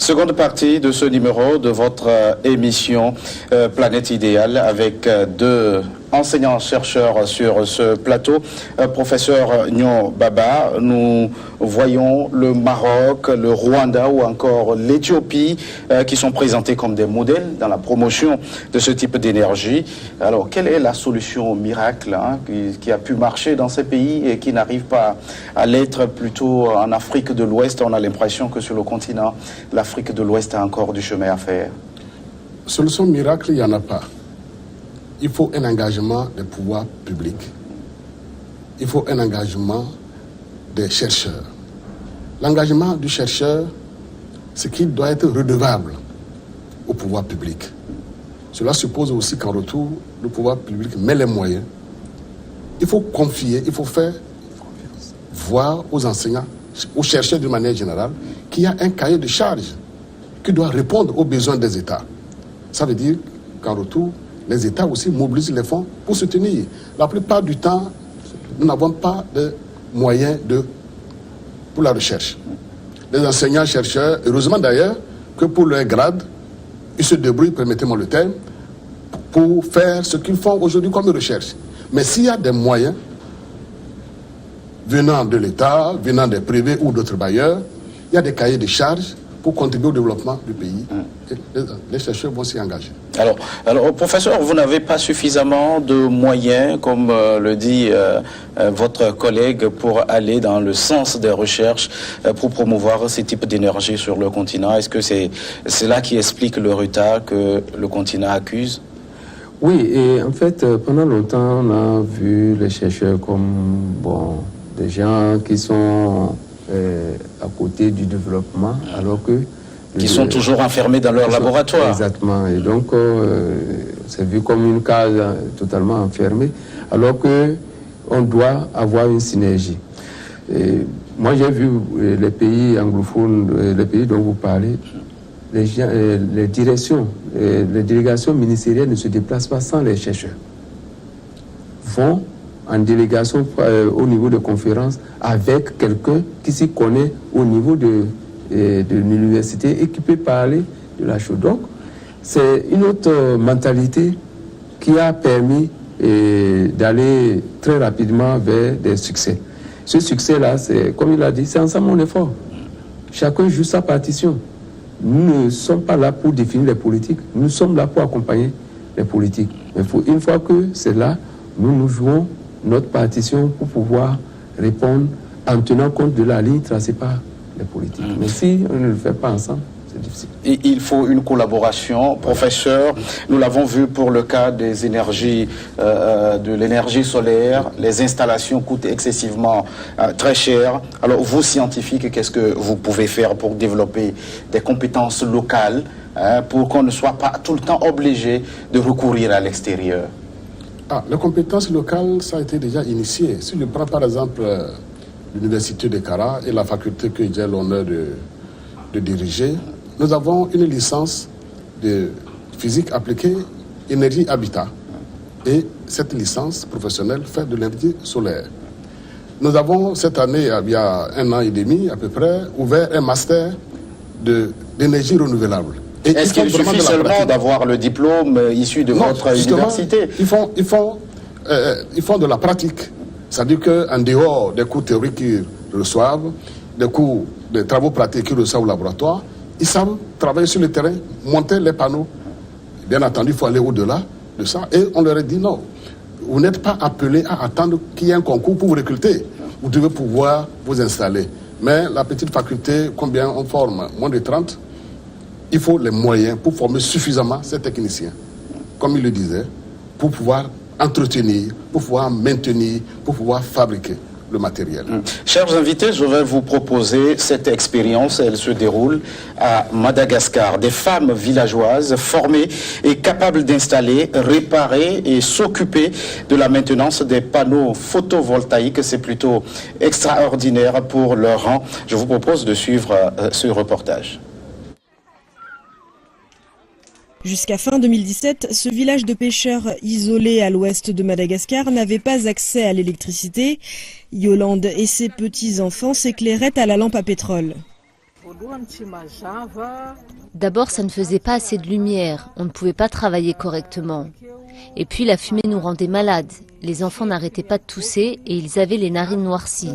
Seconde partie de ce numéro de votre émission Planète Idéale avec deux enseignants-chercheurs sur ce plateau. Professeur Nyo Baba, nous voyons le Maroc, le Rwanda ou encore l'Éthiopie qui sont présentés comme des modèles dans la promotion de ce type d'énergie. Alors, quelle est la solution miracle qui a pu marcher dans ces pays et qui n'arrive pas à l'être plutôt en Afrique de l'Ouest? On a l'impression que sur le continent, l'Afrique de l'Ouest a encore du chemin à faire. Solution miracle, il n'y en a pas. Il faut un engagement des pouvoirs publics. Il faut un engagement des chercheurs. L'engagement du chercheur, c'est qu'il doit être redevable au pouvoir public. Cela suppose aussi qu'en retour, le pouvoir public met les moyens. Il faut confier, il faut faire voir aux enseignants, aux chercheurs de manière générale, qu'il y a un cahier de charges qui doit répondre aux besoins des États. Ça veut dire qu'en retour, les États aussi mobilisent les fonds pour soutenir. La plupart du temps, nous n'avons pas de moyens pour la recherche. Les enseignants-chercheurs, heureusement d'ailleurs, que pour leur grade, ils se débrouillent, permettez-moi le terme, pour faire ce qu'ils font aujourd'hui comme recherche. Mais s'il y a des moyens venant de l'État, venant des privés ou d'autres bailleurs, il y a des cahiers de charges pour contribuer au développement du pays. Les chercheurs vont s'y engager. Alors, professeur, vous n'avez pas suffisamment de moyens, comme le dit votre collègue, pour aller dans le sens des recherches, pour promouvoir ces types d'énergie sur le continent. Est-ce que c'est cela qui explique le retard que le continent accuse? Oui, et en fait, pendant longtemps, on a vu les chercheurs comme des gens qui sont à côté du développement, alors que... Qui sont toujours enfermés dans leur laboratoire. Exactement, et donc c'est vu comme une case totalement enfermée, alors qu'on doit avoir une synergie. Et moi j'ai vu les pays anglophones, les pays dont vous parlez, les délégations ministérielles ne se déplacent pas sans les chercheurs. Vont en délégation au niveau de conférences avec quelqu'un qui s'y connaît au niveau de l'université et qui peut parler de la chose. Donc, c'est une autre mentalité qui a permis d'aller très rapidement vers des succès. Ce succès-là, c'est, comme il a dit, c'est ensemble mon effort. Chacun joue sa partition. Nous ne sommes pas là pour définir les politiques, nous sommes là pour accompagner les politiques. Mais une fois que c'est là, nous jouons notre partition pour pouvoir répondre en tenant compte de la ligne tracée par les politiques. Mais si on ne le fait pas ensemble, c'est difficile. Et il faut une collaboration. Professeur, nous l'avons vu pour le cas des énergies, de l'énergie solaire, les installations coûtent excessivement très cher. Alors vous, scientifiques, qu'est-ce que vous pouvez faire pour développer des compétences locales pour qu'on ne soit pas tout le temps obligé de recourir à l'extérieur? Les compétences locales, ça a été déjà initié. Si je prends par exemple l'Université de Kara et la faculté que j'ai l'honneur de diriger, nous avons une licence de physique appliquée énergie habitat. Et cette licence professionnelle fait de l'énergie solaire. Nous avons cette année, il y a 1 an et demi à peu près, ouvert un master d'énergie renouvelable. Est-ce qu'il suffit seulement d'avoir le diplôme issu de votre université? Ils font de la pratique. C'est-à-dire qu'en dehors des cours théoriques qu'ils reçoivent, des travaux pratiques qu'ils reçoivent au laboratoire, ils savent travailler sur le terrain, monter les panneaux. Bien entendu, il faut aller au-delà de ça. Et on leur a dit non, vous n'êtes pas appelés à attendre qu'il y ait un concours pour vous recruter. Vous devez pouvoir vous installer. Mais la petite faculté, combien on forme? Moins de 30. Il faut les moyens pour former suffisamment ces techniciens, comme il le disait, pour pouvoir entretenir, pour pouvoir maintenir, pour pouvoir fabriquer le matériel. Chers invités, je vais vous proposer cette expérience. Elle se déroule à Madagascar. Des femmes villageoises formées et capables d'installer, réparer et s'occuper de la maintenance des panneaux photovoltaïques. C'est plutôt extraordinaire pour leur rang. Je vous propose de suivre ce reportage. Jusqu'à fin 2017, ce village de pêcheurs isolé à l'ouest de Madagascar n'avait pas accès à l'électricité. Yolande et ses petits-enfants s'éclairaient à la lampe à pétrole. D'abord, ça ne faisait pas assez de lumière, on ne pouvait pas travailler correctement. Et puis la fumée nous rendait malades. Les enfants n'arrêtaient pas de tousser et ils avaient les narines noircies.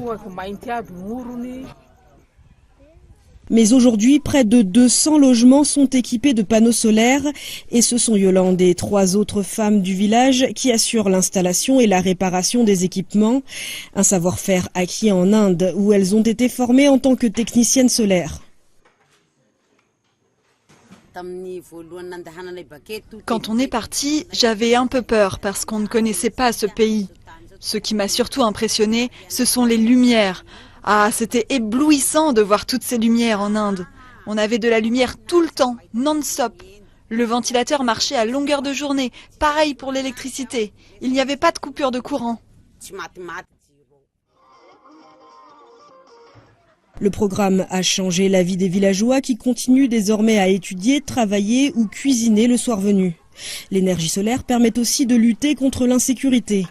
Mais aujourd'hui, près de 200 logements sont équipés de panneaux solaires et ce sont Yolande et 3 autres femmes du village qui assurent l'installation et la réparation des équipements. Un savoir-faire acquis en Inde où elles ont été formées en tant que techniciennes solaires. Quand on est parti, j'avais un peu peur parce qu'on ne connaissait pas ce pays. Ce qui m'a surtout impressionné, ce sont les lumières. Ah, c'était éblouissant de voir toutes ces lumières en Inde. On avait de la lumière tout le temps, non-stop. Le ventilateur marchait à longueur de journée. Pareil pour l'électricité. Il n'y avait pas de coupure de courant. Le programme a changé la vie des villageois qui continuent désormais à étudier, travailler ou cuisiner le soir venu. L'énergie solaire permet aussi de lutter contre l'insécurité.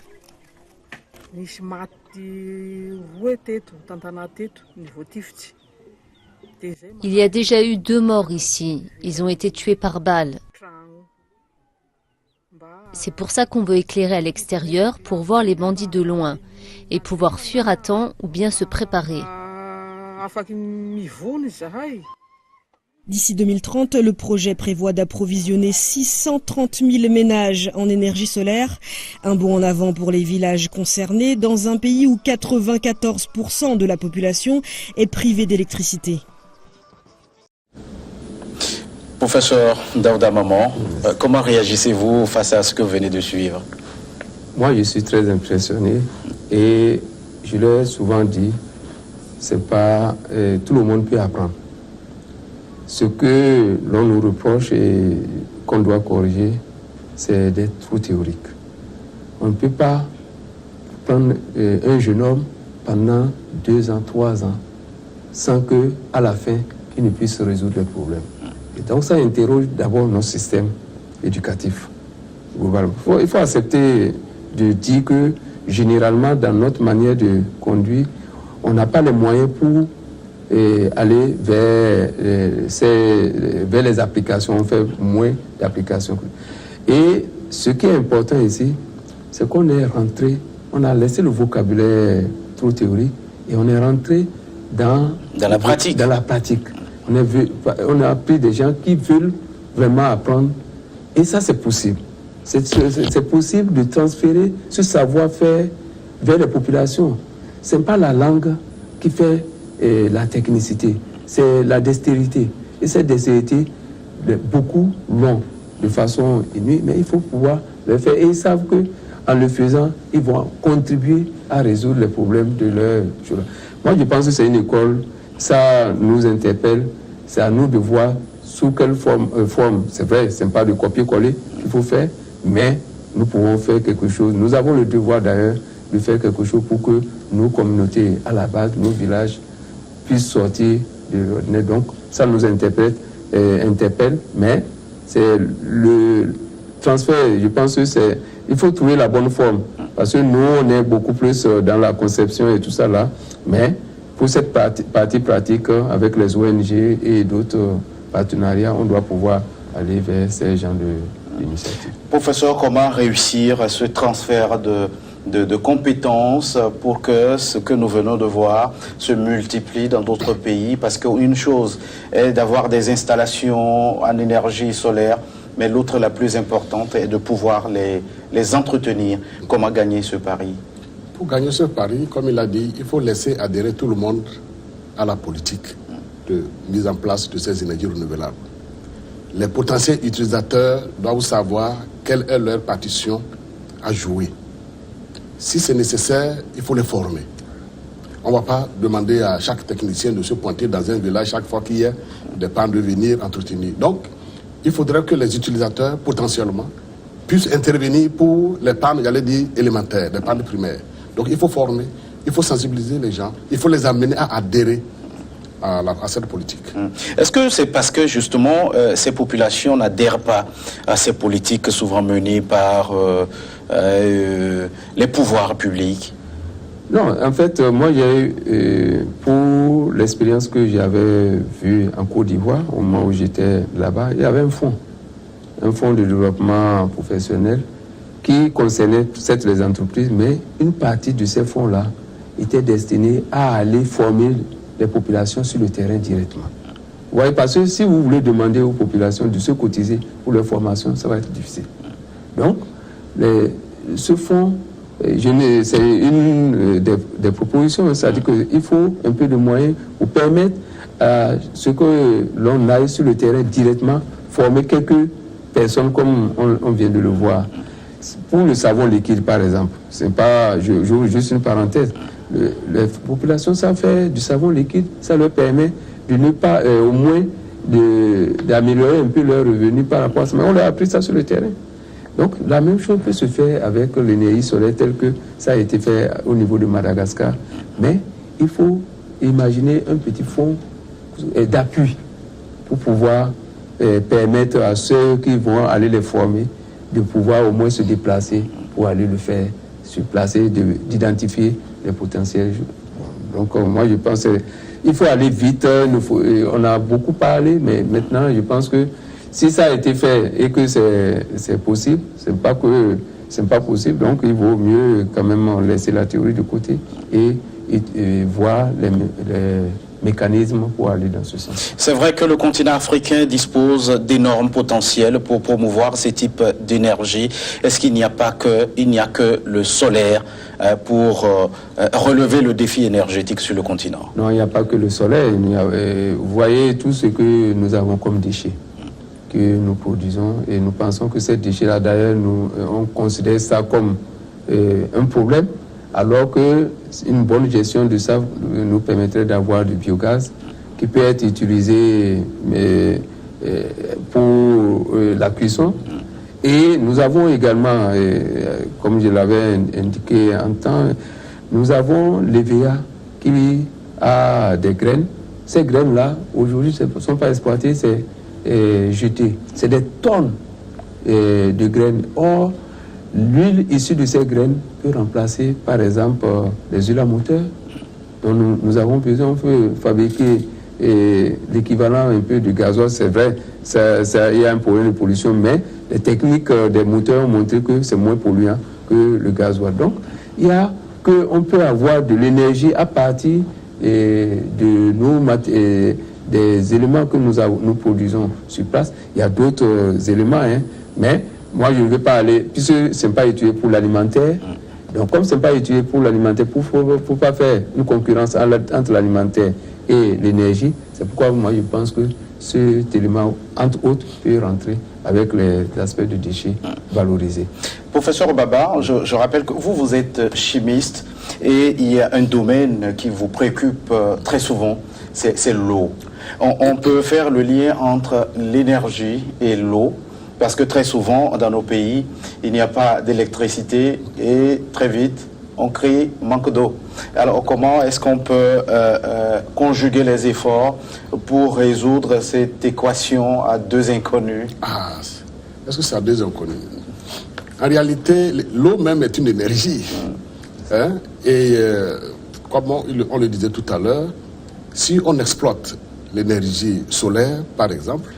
Il y a déjà eu 2 morts ici. Ils ont été tués par balle. C'est pour ça qu'on veut éclairer à l'extérieur pour voir les bandits de loin et pouvoir fuir à temps ou bien se préparer. D'ici 2030, le projet prévoit d'approvisionner 630 000 ménages en énergie solaire. Un bond en avant pour les villages concernés dans un pays où 94% de la population est privée d'électricité. Professeur Daouda Maman, comment réagissez-vous face à ce que vous venez de suivre? Moi, je suis très impressionné et je leur ai souvent dit, c'est pas tout le monde peut apprendre. Ce que l'on nous reproche et qu'on doit corriger, c'est d'être trop théorique. On ne peut pas prendre un jeune homme pendant 2 ans, 3 ans, sans qu'à la fin, il ne puisse résoudre les problèmes. Et donc ça interroge d'abord nos systèmes éducatifs. Il faut accepter de dire que généralement, dans notre manière de conduire, on n'a pas les moyens pour aller vers les applications. On fait moins d'applications. Et ce qui est important ici, c'est qu'on est rentré, on a laissé le vocabulaire trop théorique et on est rentré dans la pratique. Dans la pratique. On a pris des gens qui veulent vraiment apprendre et ça c'est possible. C'est possible de transférer ce savoir-faire vers les populations. Ce n'est pas la langue qui fait la technicité, c'est la dextérité. Et cette dextérité, beaucoup l'ont de façon inouïe, mais il faut pouvoir le faire. Et ils savent qu'en le faisant, ils vont contribuer à résoudre les problèmes de leur journée. Moi, je pense que c'est une école, ça nous interpelle, c'est à nous de voir sous quelle forme. C'est vrai, ce n'est pas de copier-coller qu'il faut faire, mais nous pouvons faire quelque chose. Nous avons le devoir d'ailleurs de faire quelque chose pour que nos communautés, à la base, nos villages, puissent sortir de l'ordinaire. Donc, ça nous interpelle, mais c'est le transfert, je pense que il faut trouver la bonne forme. Parce que nous, on est beaucoup plus dans la conception et tout ça là, mais pour cette partie pratique, avec les ONG et d'autres partenariats, on doit pouvoir aller vers ces genres d'initiatives. Professeur, comment réussir ce transfert de compétences pour que ce que nous venons de voir se multiplie dans d'autres pays? Parce qu'une chose est d'avoir des installations en énergie solaire, mais l'autre, la plus importante, est de pouvoir les entretenir. Comment gagner ce pari? Pour gagner ce pari, comme il a dit, il faut laisser adhérer tout le monde à la politique de mise en place de ces énergies renouvelables. Les potentiels utilisateurs doivent savoir quelle est leur partition à jouer. Si c'est nécessaire, il faut les former. On ne va pas demander à chaque technicien de se pointer dans un village chaque fois qu'il y a des pannes de venir entretenir. Donc, il faudrait que les utilisateurs, potentiellement, puissent intervenir pour les pannes, j'allais dire, élémentaires, les pannes primaires. Donc, il faut former, il faut sensibiliser les gens, il faut les amener à adhérer à cette politique. Est-ce que c'est parce que, justement, ces populations n'adhèrent pas à ces politiques souvent menées par les pouvoirs publics? Non, en fait, moi, j'ai eu, pour pour l'expérience que j'avais vue en Côte d'Ivoire, au moment où j'étais là-bas, il y avait un fonds de développement professionnel qui concernait certes les entreprises, mais une partie de ces fonds-là était destinée à aller former les populations sur le terrain directement. Vous voyez, parce que si vous voulez demander aux populations de se cotiser pour leur formation, ça va être difficile. Donc, ce fonds, c'est une des propositions, c'est-à-dire qu'il faut un peu de moyens pour permettre à ce que l'on aille sur le terrain directement, former quelques personnes comme on vient de le voir. Pour le savon liquide, par exemple, c'est pas, j'ouvre juste une parenthèse, les populations savent faire du savon liquide, ça leur permet de ne pas, au moins, d'améliorer un peu leurs revenus par rapport à ça. Mais on leur a appris ça sur le terrain. Donc, la même chose peut se faire avec l'énergie solaire telle que ça a été fait au niveau de Madagascar. Mais il faut imaginer un petit fonds d'appui pour pouvoir permettre à ceux qui vont aller les former de pouvoir au moins se déplacer pour aller le faire sur place et d'identifier les potentiels. Donc, moi, je pense qu'il faut aller vite. On a beaucoup parlé, mais maintenant, je pense que si ça a été fait et que c'est possible, c'est pas possible, donc il vaut mieux quand même laisser la théorie de côté et voir les mécanismes pour aller dans ce sens. C'est vrai que le continent africain dispose d'énormes potentiels pour promouvoir ces types d'énergie. Est-ce qu'il n'y a que le solaire pour relever le défi énergétique sur le continent? Non, il n'y a pas que le solaire. Vous voyez tout ce que nous avons comme déchets que nous produisons et nous pensons que ces déchets-là, d'ailleurs, on considère ça comme un problème, alors qu'une bonne gestion de ça nous permettrait d'avoir du biogaz qui peut être utilisé pour la cuisson. Et nous avons également, comme je l'avais indiqué en temps, nous avons l'EVA qui a des graines. Ces graines-là, aujourd'hui, ne sont pas exploitées, c'est jeté. C'est des tonnes de graines. Or, l'huile issue de ces graines peut remplacer, par exemple, les huiles à moteur dont nous avons besoin. On peut fabriquer l'équivalent un peu de gasoil. C'est vrai, il y a un problème de pollution, mais les techniques des moteurs ont montré que c'est moins polluant que le gasoil. Donc, on peut avoir de l'énergie à partir des éléments que nous produisons sur place. Il y a d'autres éléments, mais moi je ne vais pas aller, puisque ce n'est pas étudié pour l'alimentaire. Donc comme ce n'est pas étudié pour l'alimentaire, pour ne pas faire une concurrence entre l'alimentaire et l'énergie, c'est pourquoi moi je pense que cet élément, entre autres, peut rentrer avec les aspects de déchets valorisés. Professeur Baba, je rappelle que vous êtes chimiste et il y a un domaine qui vous préoccupe très souvent, c'est l'eau. On peut faire le lien entre l'énergie et l'eau, parce que très souvent, dans nos pays, il n'y a pas d'électricité et très vite, on crie manque d'eau. Alors, comment est-ce qu'on peut conjuguer les efforts pour résoudre cette équation à deux inconnus? Est-ce que c'est à deux inconnus? En réalité, l'eau même est une énergie. Et comme on le disait tout à l'heure, si on exploite l'énergie solaire, par exemple,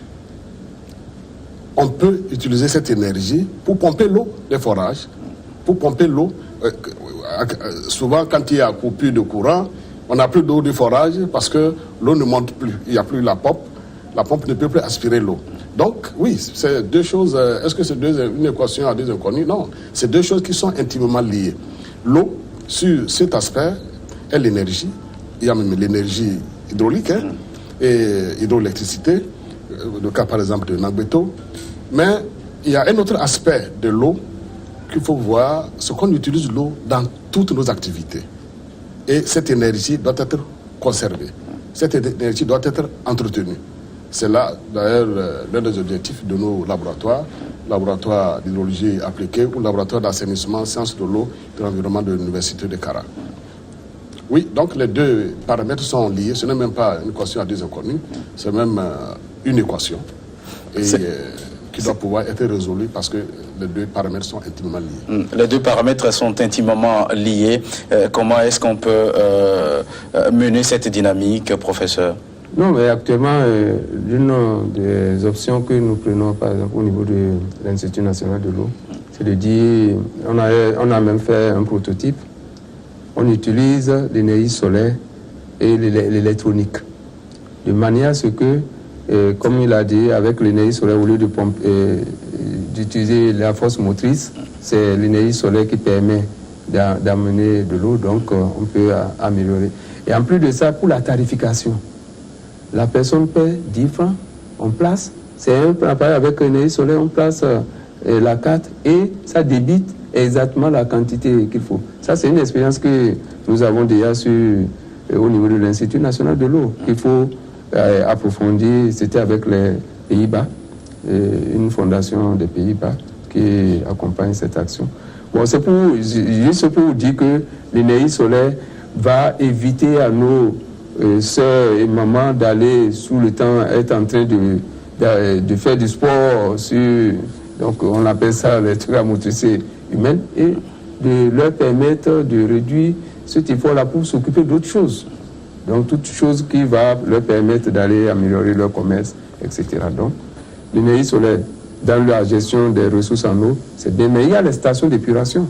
on peut utiliser cette énergie pour pomper l'eau des forages, pour pomper l'eau. Souvent, quand il y a coupure de courant, on n'a plus d'eau du forage parce que l'eau ne monte plus. Il n'y a plus la pompe. La pompe ne peut plus aspirer l'eau. Donc, oui, c'est deux choses. Est-ce que c'est une équation à deux inconnues? Non, c'est deux choses qui sont intimement liées. L'eau, sur cet aspect, est l'énergie. Il y a même l'énergie hydraulique et hydroélectricité, le cas par exemple de Nagbeto. Mais il y a un autre aspect de l'eau qu'il faut voir, c'est qu'on utilise l'eau dans toutes nos activités. Et cette énergie doit être conservée. Cette énergie doit être entretenue. C'est là, d'ailleurs, l'un des objectifs de nos laboratoires, laboratoire d'hydrologie appliquée ou laboratoire d'assainissement, sciences de l'eau et de l'environnement de l'Université de Kara. Oui, donc les deux paramètres sont liés. Ce n'est même pas une équation à deux inconnus, c'est même une équation. Et qui doit pouvoir être résolu parce que les deux paramètres sont intimement liés. Les deux paramètres sont intimement liés. Comment est-ce qu'on peut mener cette dynamique, professeur? Non, mais actuellement, l'une des options que nous prenons, par exemple, au niveau de l'Institut national de l'eau, c'est de dire, on a même fait un prototype, on utilise l'énergie solaire et l'électronique, de manière à ce que, comme il a dit, avec l'énergie solaire, au lieu d'utiliser la force motrice, c'est l'énergie solaire qui permet d'amener de l'eau, donc on peut améliorer. Et en plus de ça, pour la tarification, la personne paie 10 francs, on place, c'est un appareil avec l'énergie solaire, on place la carte et ça débite exactement la quantité qu'il faut. Ça, c'est une expérience que nous avons déjà au niveau de l'Institut national de l'eau, qu'il faut approfondir. C'était avec les Pays-Bas, une fondation des Pays-Bas qui accompagne cette action. Bon, c'est juste pour vous dire que l'énergie solaire va éviter à nos sœurs et mamans d'aller sous le temps être en train de faire du sport donc on appelle ça les trucs à motricité humaine, et de leur permettre de réduire cet effort-là pour s'occuper d'autres choses. Donc toute chose qui va leur permettre d'aller améliorer leur commerce, etc. Donc l'énergie solaire dans la gestion des ressources en eau, c'est bien, mais il y a les stations d'épuration.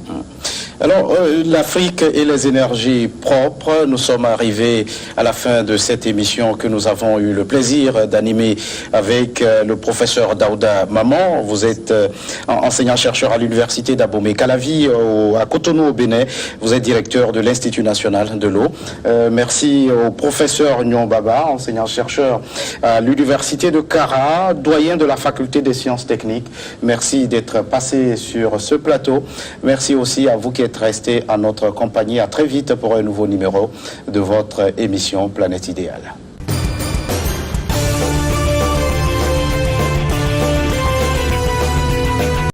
Alors, l'Afrique et les énergies propres, nous sommes arrivés à la fin de cette émission que nous avons eu le plaisir d'animer avec le professeur Daouda Maman. Vous êtes enseignant-chercheur à l'université d'Abomey-Calavi, à Cotonou au Bénin. Vous êtes directeur de l'Institut national de l'eau. Merci au professeur Nyon Baba, enseignant-chercheur à l'université de Kara, doyen de la faculté des sciences techniques. Merci d'être passé sur ce plateau. Merci aussi à vous qui êtes restés à notre compagnie. À très vite pour un nouveau numéro de votre émission Planète Idéale.